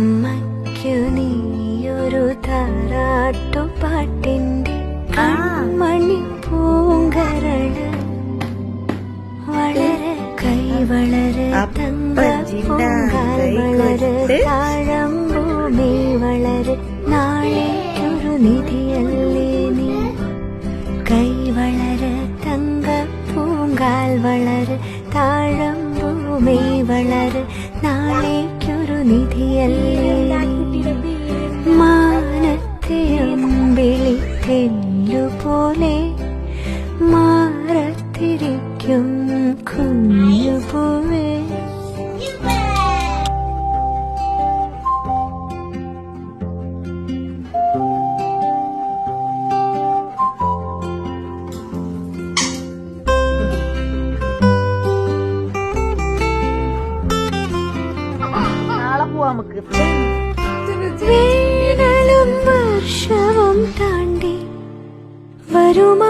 അമ്മയ്ക്കു നീയൊരു താരാട്ടുപാട്ടിന്റെ കൺമണി പൂങ്കരള് വളര് കൈ വളര് തങ്ക പൂങ്കാൽ വളര് താഴമ്പൂമി വളര് നാളേക്കൊരു നിധിയല്ലേ നീ കൈ വളര് തങ്ക പൂങ്കാൽ വളര് താഴമ്പൂമി വളര് നാളേക്കൊരു നിധിയല്ലേ മാനത്തെ അമ്പിളി തെല്ലുപോലെ മാറത്തിരിക്കും കുഞ്ഞുപൂവേ വേനലും വർഷവും താണ്ടി വരുമാ